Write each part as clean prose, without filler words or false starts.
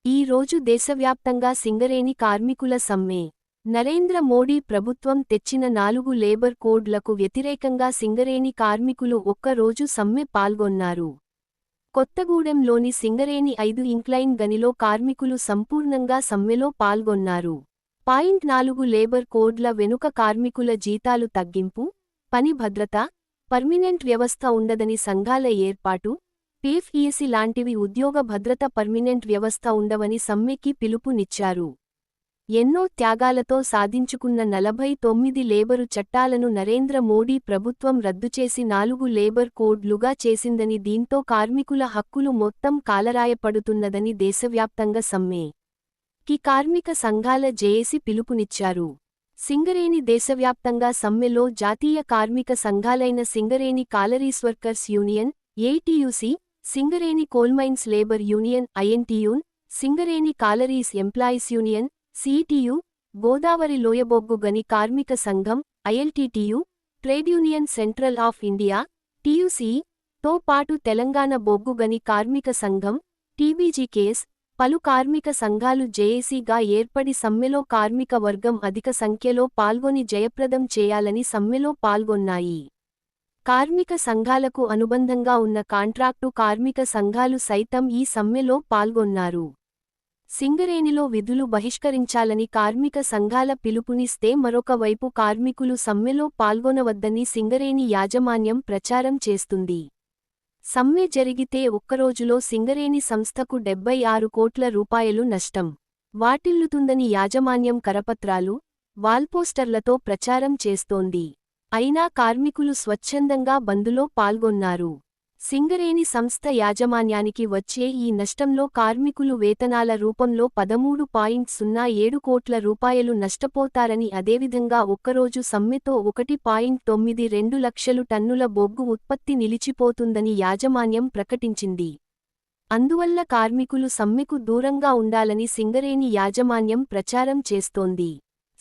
ఈ రోజు దేశవ్యాప్తంగా సింగరేణి కార్మికుల సమ్మె. నరేంద్ర మోడీ ప్రభుత్వం తెచ్చిన 4 లేబర్ కోడ్లకు వ్యతిరేకంగా సింగరేణి కార్మికులు ఒక్కరోజు సమ్మె పాల్గొన్నారు. కొత్తగూడెంలోని సింగరేణి 5 ఇంక్లైన్ గనిలో కార్మికులు సంపూర్ణంగా సమ్మెలో పాల్గొన్నారు. 4 లేబర్ కోడ్ల వెనుక కార్మికుల జీతాలు తగ్గింపు, పని భద్రత, పర్మినెంట్ వ్యవస్థ ఉండదని సంఘాల ఏర్పాటు, పీఎఫ్ఈఎస్సీ లాంటివి ఉద్యోగ భద్రత పర్మినెంట్ వ్యవస్థ ఉండవని సమ్మెకి పిలుపునిచ్చారు. ఎన్నో త్యాగాలతో సాధించుకున్న 49 లేబరు చట్టాలను నరేంద్ర మోడీ ప్రభుత్వం రద్దుచేసి 4 లేబర్ కోడ్లుగా చేసిందని, దీంతో కార్మికుల హక్కులు మొత్తం కాలరాయపడుతున్నదని దేశవ్యాప్తంగా సమ్మె కి కార్మిక సంఘాల జేఏసీ పిలుపునిచ్చారు. సింగరేణి దేశవ్యాప్తంగా సమ్మెలో జాతీయ కార్మిక సంఘాలైన Singareni collieries workers union ATUC, Singareni coal mines labour union INTUC, Singareni collieries employees union CITU, Godavari లోయబొగ్గు గని కార్మిక సంఘం ILTTU, trade union central of India TUC తో పాటు తెలంగాణ బొగ్గు గని కార్మిక సంఘం టీబీజీకేఎస్, పలు కార్మిక సంఘాలు జేఏసీగా ఏర్పడి సమ్మెలో కార్మిక వర్గం అధిక సంఖ్యలో పాల్గొని జయప్రదం చేయాలని సమ్మెలో పాల్గొన్నాయి. కార్మిక సంఘాలకు అనుబంధంగా ఉన్న కాంట్రాక్టు కార్మిక సంఘాలు సైతం ఈ సమ్మెలో పాల్గొన్నారు. సింగరేణిలో విధులు బహిష్కరించాలని కార్మిక సంఘాల పిలుపునిస్తే మరొక వైపు కార్మికులు సమ్మెలో పాల్గొనవద్దని సింగరేణి యాజమాన్యం ప్రచారం చేస్తుంది. సమ్మె జరిగితే ఒక్కరోజులో సింగరేణి సంస్థకు 76 కోట్ల రూపాయలు నష్టం వాటిల్లుతుందని యాజమాన్యం కరపత్రాలు, వాల్పోస్టర్లతో ప్రచారం చేస్తోంది. అయినా కార్మికులు స్వచ్ఛందంగా బందులో పాల్గొన్నారు. సింగరేణి సంస్థ యాజమాన్యానికి వచ్చే ఈ నష్టంలో కార్మికులు వేతనాల రూపంలో 13.07 కోట్ల రూపాయలు నష్టపోతారని, అదేవిధంగా ఒక్కరోజు సమ్మెతో 1.92 లక్షలు టన్నుల బొగ్గు ఉత్పత్తి నిలిచిపోతుందని యాజమాన్యం ప్రకటించింది. అందువల్ల కార్మికులు సమ్మెకు దూరంగా ఉండాలని సింగరేణి యాజమాన్యం ప్రచారం చేస్తోంది.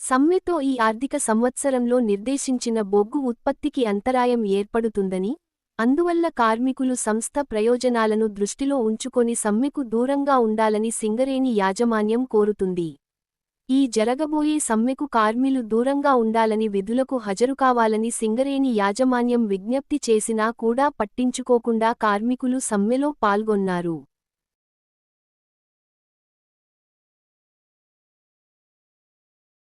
సమ్మెతో ఈ ఆర్థిక సంవత్సరంలో నిర్దేశించిన బొగ్గు ఉత్పత్తికి అంతరాయం ఏర్పడుతుందని, అందువల్ల కార్మికులు సంస్థ ప్రయోజనాలను దృష్టిలో ఉంచుకొని సమ్మెకు దూరంగా ఉండాలని సింగరేణి యాజమాన్యం కోరుతుంది. ఈ జరగబోయే సమ్మెకు కార్మికులు దూరంగా ఉండాలని, విధులకు హాజరుకావాలని సింగరేణి యాజమాన్యం విజ్ఞప్తి చేసినా కూడా పట్టించుకోకుండా కార్మికులు సమ్మెలో పాల్గొన్నారు.